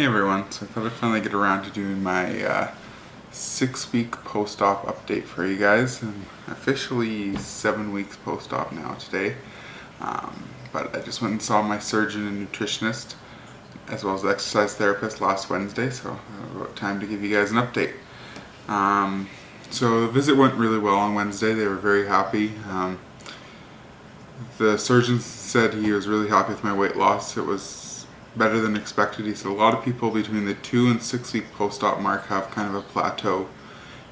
Hey everyone, so I thought I'd finally get around to doing my 6-week post-op update for you guys. I'm officially 7 weeks post-op now today, but I just went and saw my surgeon and nutritionist as well as the exercise therapist last Wednesday, so about time to give you guys an update. So the visit went really well on Wednesday. They were very happy. The surgeon said he was really happy with my weight loss. It was better than expected. He said a lot of people between the 2 and 6 week post-op mark have kind of a plateau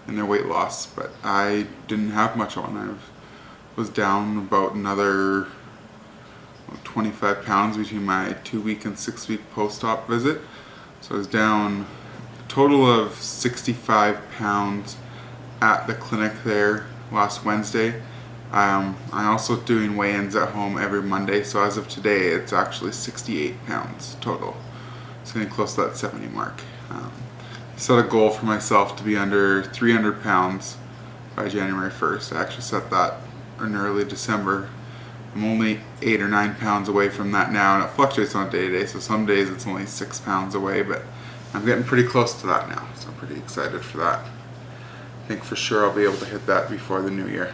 in their weight loss, but I didn't have much on. I was down about another 25 pounds between my 2-week and 6-week post-op visit. So I was down a total of 65 pounds at the clinic there last Wednesday. I'm also doing weigh-ins at home every Monday, so as of today it's actually 68 pounds total. It's getting close to that 70 mark. I set a goal for myself to be under 300 pounds by January 1st. I actually set that in early December. I'm only 8 or 9 pounds away from that now, and it fluctuates on a day-to-day, so some days it's only 6 pounds away, but I'm getting pretty close to that now, so I'm pretty excited for that. I think for sure I'll be able to hit that before the new year.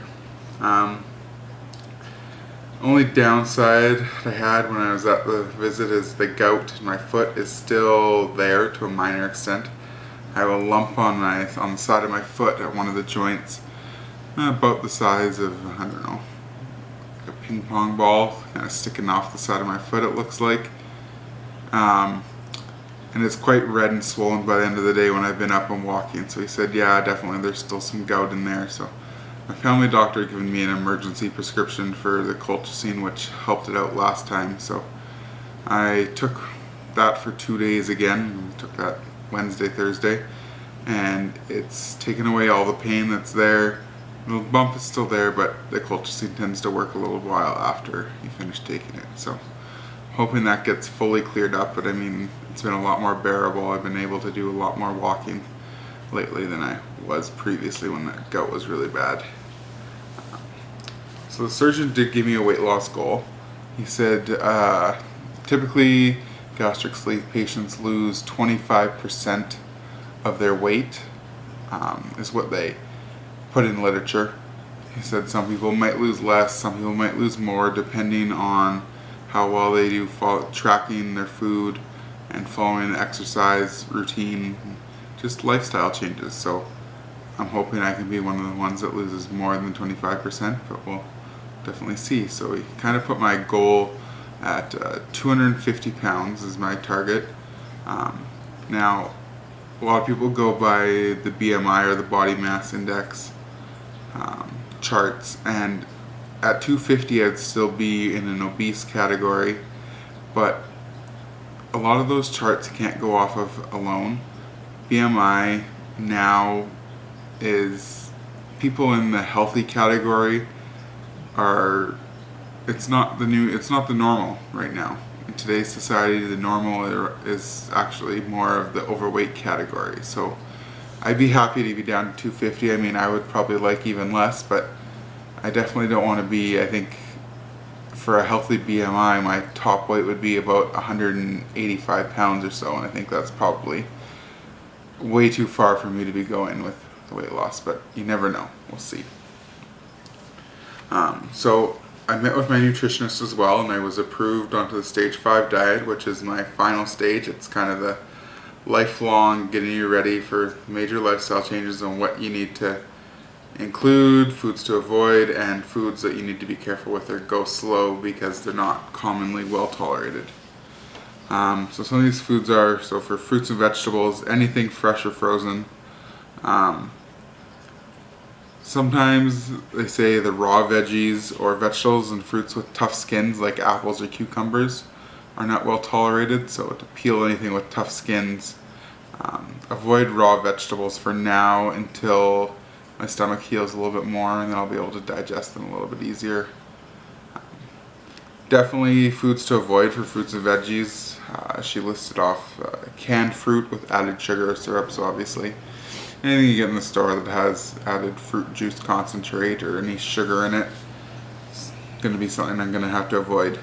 Only downside I had when I was at the visit is the gout in my foot is still there to a minor extent. I have a lump on the side of my foot at one of the joints, about the size of, I don't know, like a ping pong ball, kind of sticking off the side of my foot it looks like. And it's quite red and swollen by the end of the day when I've been up and walking. So he said, yeah, definitely there's still some gout in there. So my family doctor had given me an emergency prescription for the colchicine, which helped it out last time. So I took that for 2 days again. I took that Wednesday, Thursday, and it's taken away all the pain that's there. The bump is still there, but the colchicine tends to work a little while after you finish taking it. So hoping that gets fully cleared up, but I mean, it's been a lot more bearable. I've been able to do a lot more walking lately than I was previously when that gout was really bad. So the surgeon did give me a weight loss goal. He said typically gastric sleeve patients lose 25% of their weight, is what they put in literature. He said some people might lose less, some people might lose more, depending on how well they do tracking their food and following the exercise routine, just lifestyle changes. So I'm hoping I can be one of the ones that loses more than 25%, but we'll definitely see. So he kind of put my goal at 250 pounds is my target. Now, a lot of people go by the BMI or the body mass index charts, and at 250 I'd still be in an obese category, but a lot of those charts can't go off of alone. BMI now is people in the healthy category are, it's not the normal right now. In today's society, the normal is actually more of the overweight category. So I'd be happy to be down to 250. I mean, I would probably like even less, but I definitely don't want to be, I think for a healthy BMI, my top weight would be about 185 pounds or so, and I think that's probably way too far for me to be going with the weight loss, but you never know. We'll see. So I met with my nutritionist as well, and I was approved onto the stage 5 diet, which is my final stage. It's kind of the lifelong getting you ready for major lifestyle changes and what you need to include, foods to avoid, and foods that you need to be careful with or go slow because they're not commonly well tolerated. So some of these foods are, so for fruits and vegetables, anything fresh or frozen. Sometimes they say the raw veggies or vegetables and fruits with tough skins like apples or cucumbers are not well tolerated, so to peel anything with tough skins. Avoid raw vegetables for now until my stomach heals a little bit more, and then I'll be able to digest them a little bit easier. Definitely foods to avoid for fruits and veggies. She listed off canned fruit with added sugar or syrup, so obviously anything you get in the store that has added fruit juice concentrate or any sugar in it is going to be something I'm going to have to avoid.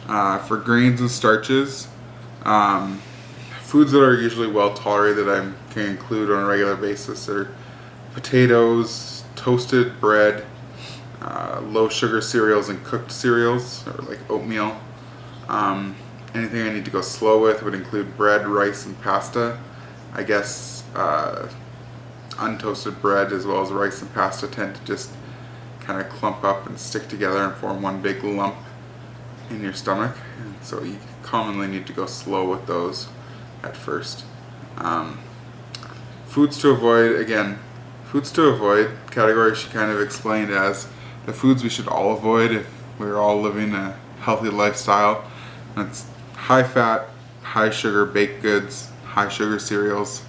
For grains and starches, Foods that are usually well tolerated I can include on a regular basis are potatoes, toasted bread, low sugar cereals and cooked cereals, or like oatmeal. Anything I need to go slow with would include bread, rice, and pasta. I guess untoasted bread as well as rice and pasta tend to just kind of clump up and stick together and form one big lump in your stomach, and so you commonly need to go slow with those at first. Foods to avoid, again, foods to avoid category she kind of explained as the foods we should all avoid if we're all living a healthy lifestyle. That's high fat, high sugar baked goods, high sugar cereals,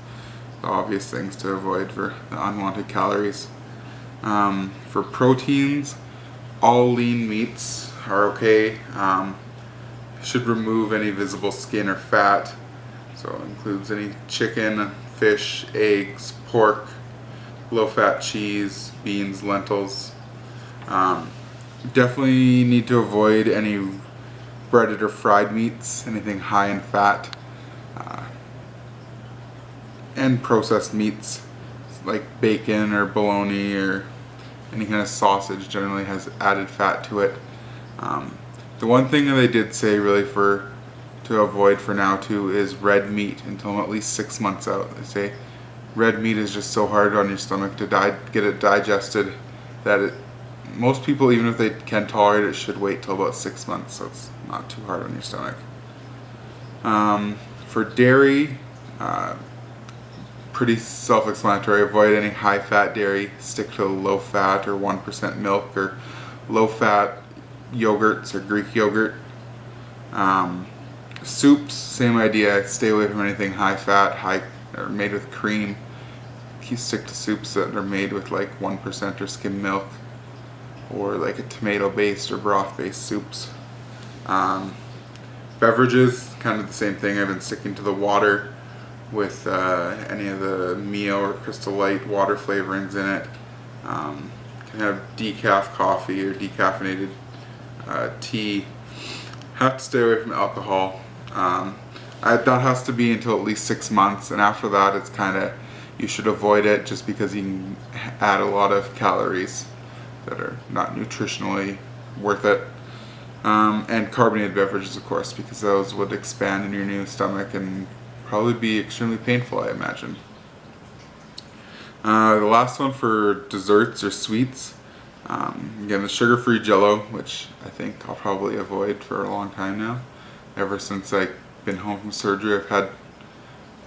the obvious things to avoid for the unwanted calories. For proteins, all lean meats are okay. Should remove any visible skin or fat, so it includes any chicken, fish, eggs, pork, low-fat cheese, beans, lentils. Definitely need to avoid any breaded or fried meats, anything high in fat, and processed meats like bacon or bologna or any kind of sausage generally has added fat to it. The one thing that they did say really to avoid for now too is red meat until at least 6 months out. They say red meat is just so hard on your stomach to get it digested that most people, even if they can tolerate it, should wait till about 6 months, so it's not too hard on your stomach. For dairy, pretty self-explanatory. Avoid any high-fat dairy. Stick to low-fat or 1% milk or low-fat yogurts or Greek yogurt. Soups, same idea. Stay away from anything high-fat, or made with cream. You stick to soups that are made with like 1% or skim milk, or like a tomato-based or broth-based soups. Beverages, kind of the same thing. I've been sticking to the water with any of the Mio or Crystal Light water flavorings in it. Can have decaf coffee or decaffeinated tea. Have to stay away from alcohol. That has to be until at least 6 months, and after that it's kind of, you should avoid it just because you can add a lot of calories that are not nutritionally worth it. And carbonated beverages, of course, because those would expand in your new stomach and probably be extremely painful, I imagine. The last one for desserts or sweets, again, the sugar-free Jell-O, which I think I'll probably avoid for a long time now. Ever since I've been home from surgery, I've had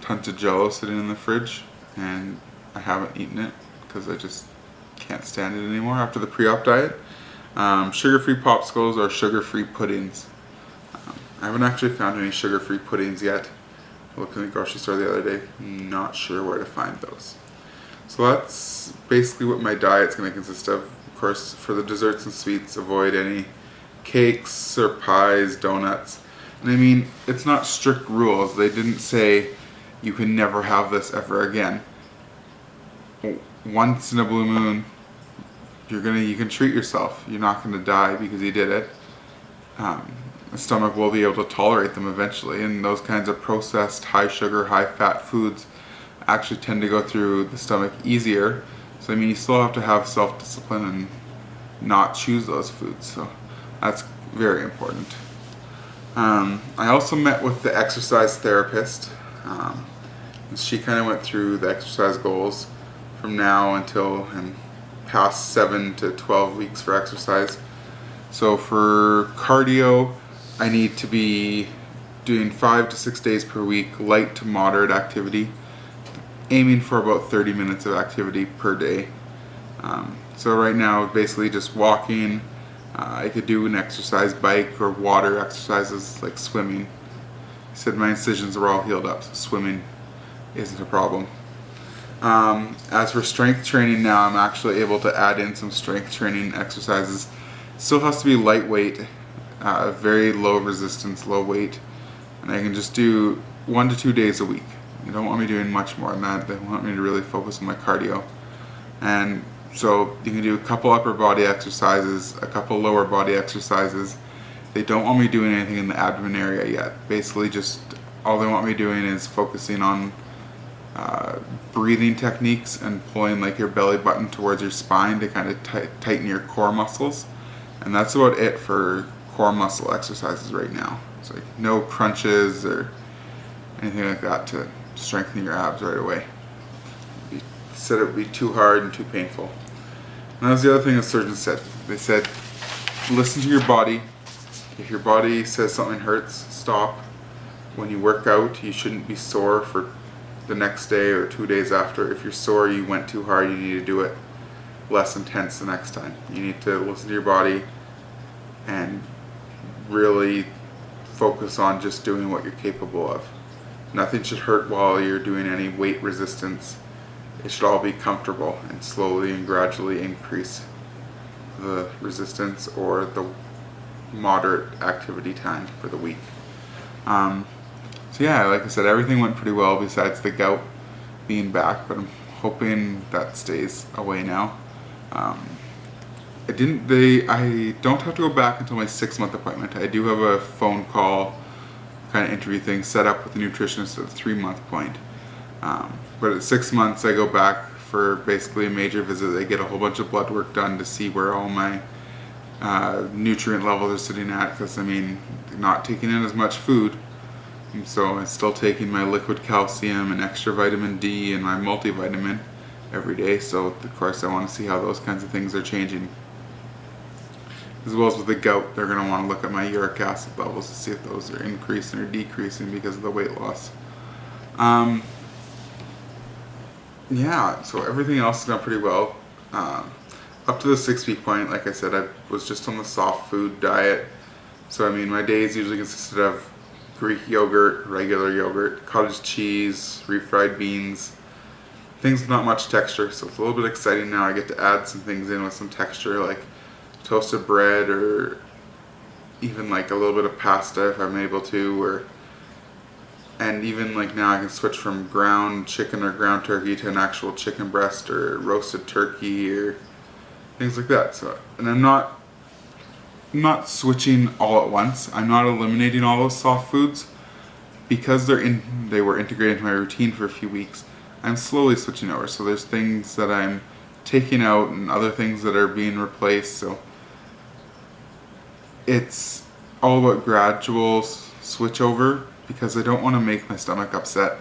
tons of Jell-O sitting in the fridge, and I haven't eaten it because I just can't stand it anymore after the pre-op diet. Sugar-free popsicles or sugar-free puddings. I haven't actually found any sugar-free puddings yet. I looked in the grocery store the other day, not sure where to find those. So that's basically what my diet's going to consist of. Of course, for the desserts and sweets, avoid any cakes or pies, donuts. And I mean, it's not strict rules. They didn't say you can never have this ever again. Once in a blue moon, you can treat yourself. You're not going to die because you did it. The stomach will be able to tolerate them eventually, and those kinds of processed high sugar, high fat foods actually tend to go through the stomach easier. So I mean, you still have to have self-discipline and not choose those foods, so that's very important. I also met with the exercise therapist, and she kind of went through the exercise goals from now until and past 7 to 12 weeks for exercise. So for cardio, I need to be doing 5 to 6 days per week, light to moderate activity, aiming for about 30 minutes of activity per day. So right now, basically just walking. I could do an exercise bike or water exercises like swimming. He said my incisions are all healed up, so swimming isn't a problem. As for strength training now, I'm actually able to add in some strength training exercises. Still has to be lightweight, very low resistance, low weight, and I can just do 1 to 2 days a week. They don't want me doing much more than that. They want me to really focus on my cardio. And so you can do a couple upper body exercises, a couple lower body exercises. They don't want me doing anything in the abdomen area yet. Basically just all they want me doing is focusing on breathing techniques and pulling like your belly button towards your spine to kind of tighten your core muscles. And that's about it for core muscle exercises right now. It's like no crunches or anything like that to strengthen your abs right away. He said it would be too hard and too painful. And that was the other thing the surgeon said. They said, listen to your body. If your body says something hurts, stop. When you work out, you shouldn't be sore for the next day or 2 days after. If you're sore, you went too hard, you need to do it less intense the next time. You need to listen to your body and really focus on just doing what you're capable of. Nothing should hurt while you're doing any weight resistance. It should all be comfortable, and slowly and gradually increase the resistance or the moderate activity time for the week. So yeah, like I said, everything went pretty well besides the gout being back, but I'm hoping that stays away now. I don't have to go back until my 6-month appointment. I do have a phone call kind of interview thing set up with the nutritionist at the 3-month point. But at 6 months I go back for basically a major visit. They get a whole bunch of blood work done to see where all my nutrient levels are sitting at, because I mean, not taking in as much food, and so I'm still taking my liquid calcium and extra vitamin D and my multivitamin every day. So of course I want to see how those kinds of things are changing. As well as with the gout, they're going to want to look at my uric acid levels to see if those are increasing or decreasing because of the weight loss. Yeah, so everything else has gone pretty well. Up to the 6-week point, like I said, I was just on the soft food diet. So I mean, my days usually consisted of Greek yogurt, regular yogurt, cottage cheese, refried beans, things with not much texture. So it's a little bit exciting now. I get to add some things in with some texture, like toasted bread or even like a little bit of pasta if I'm able to, and even like now I can switch from ground chicken or ground turkey to an actual chicken breast or roasted turkey or things like that. So, and I'm not switching all at once. I'm not eliminating all those soft foods because they were integrated into my routine for a few weeks. I'm slowly switching over. So there's things that I'm taking out and other things that are being replaced. So it's all about gradual switch over, because I don't want to make my stomach upset.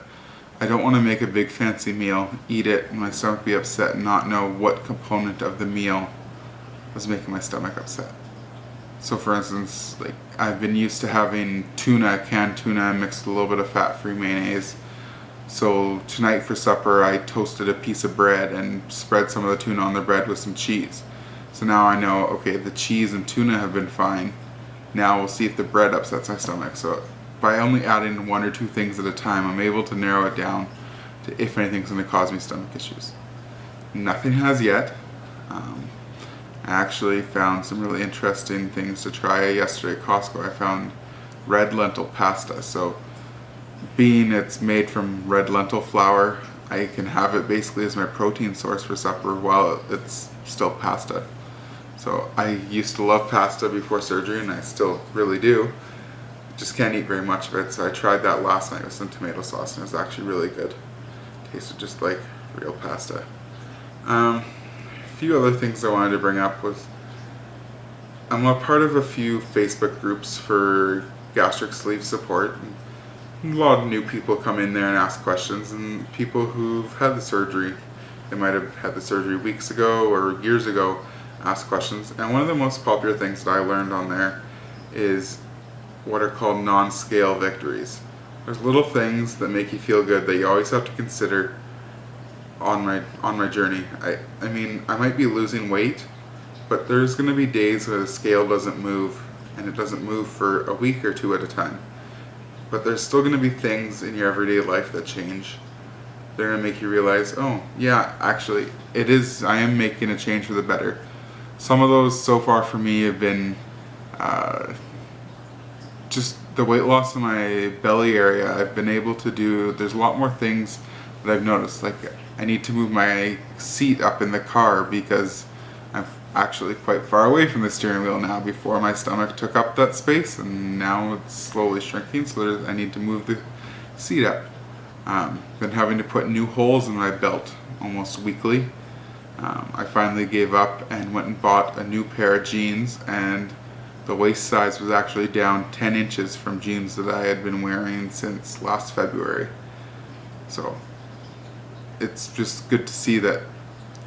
I don't want to make a big fancy meal, eat it, and my stomach be upset and not know what component of the meal was making my stomach upset. So for instance, like I've been used to having tuna, canned tuna mixed with a little bit of fat-free mayonnaise. So tonight for supper I toasted a piece of bread and spread some of the tuna on the bread with some cheese. So now I know, okay, the cheese and tuna have been fine. Now we'll see if the bread upsets my stomach. So by only adding 1 or 2 things at a time, I'm able to narrow it down to if anything's going to cause me stomach issues. Nothing has yet. I actually found some really interesting things to try yesterday at Costco. I found red lentil pasta. So being it's made from red lentil flour, I can have it basically as my protein source for supper while it's still pasta. So I used to love pasta before surgery, and I still really do. Just can't eat very much of it, so I tried that last night with some tomato sauce, and it was actually really good. Tasted just like real pasta. A few other things I wanted to bring up was I'm a part of a few Facebook groups for gastric sleeve support. And a lot of new people come in there and ask questions, and people who've had the surgery, they might have had the surgery weeks ago or years ago, ask questions. And one of the most popular things that I learned on there is what are called non-scale victories. There's little things that make you feel good that you always have to consider on my journey. I mean, I might be losing weight, but there's going to be days where the scale doesn't move, and it doesn't move for a week or 2 at a time. But there's still going to be things in your everyday life that change. They're going to make you realize, oh yeah, actually I am making a change for the better. Some of those so far for me have been just the weight loss in my belly area. I've been able to do, there's a lot more things that I've noticed. Like I need to move my seat up in the car because I'm actually quite far away from the steering wheel now. Before my stomach took up that space, and now it's slowly shrinking, so I need to move the seat up. Been having to put new holes in my belt almost weekly. I finally gave up and went and bought a new pair of jeans, and the waist size was actually down 10 inches from jeans that I had been wearing since last February. So it's just good to see that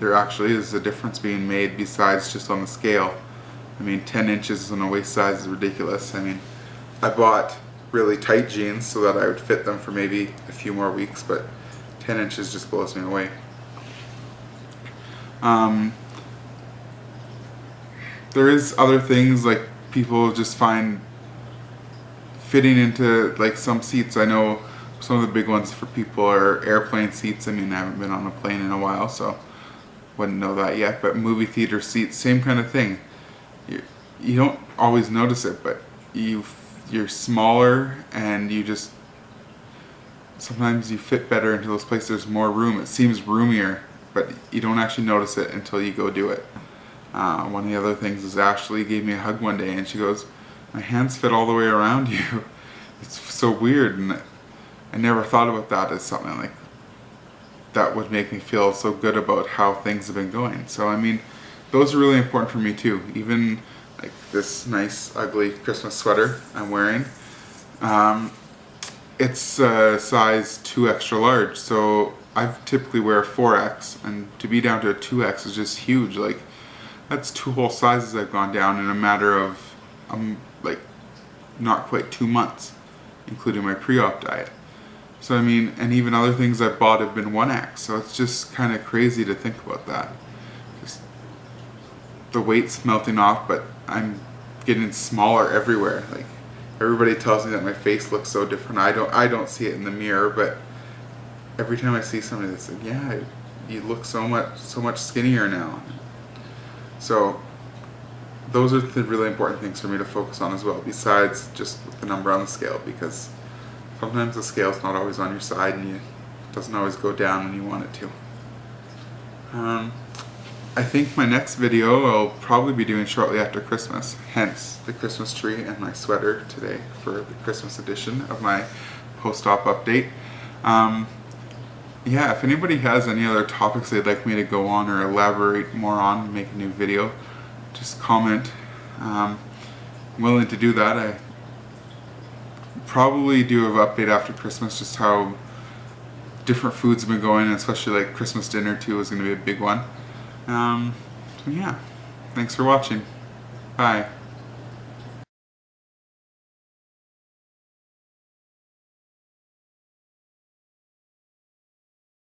there actually is a difference being made besides just on the scale. I mean, 10 inches on a waist size is ridiculous. I mean, I bought really tight jeans so that I would fit them for maybe a few more weeks, but 10 inches just blows me away. There is other things like people just find fitting into like some seats. I know some of the big ones for people are airplane seats. I mean, I haven't been on a plane in a while, so wouldn't know that yet, but movie theater seats, same kind of thing. You don't always notice it, but you're smaller and you just sometimes you fit better into those places. There's more room. It seems roomier, but you don't actually notice it until you go do it. One of the other things is Ashley gave me a hug one day and she goes, "My hands fit all the way around you." It's so weird, and I never thought about that as something like that would make me feel so good about how things have been going. So I mean, those are really important for me too. Even like this nice ugly Christmas sweater I'm wearing, it's size 2 extra large, so I typically wear a 4X, and to be down to a 2X is just huge. Like, that's 2 whole sizes I've gone down in a matter of like not quite 2 months, including my pre-op diet. So I mean, and even other things I've bought have been 1X, so it's just kind of crazy to think about that. Just the weight's melting off, but I'm getting smaller everywhere. Like, everybody tells me that my face looks so different. I don't see it in the mirror, but every time I see somebody that's like, "Yeah, you look so much skinnier now." So those are the really important things for me to focus on as well, besides just the number on the scale, because sometimes the scale's not always on your side and it doesn't always go down when you want it to. I think my next video I'll probably be doing shortly after Christmas, hence the Christmas tree and my sweater today for the Christmas edition of my post-op update. Yeah, if anybody has any other topics they'd like me to go on or elaborate more on, make a new video, just comment. I'm willing to do that. I probably do an update after Christmas, just how different foods have been going, and especially like Christmas dinner too is going to be a big one. So yeah, thanks for watching. Bye.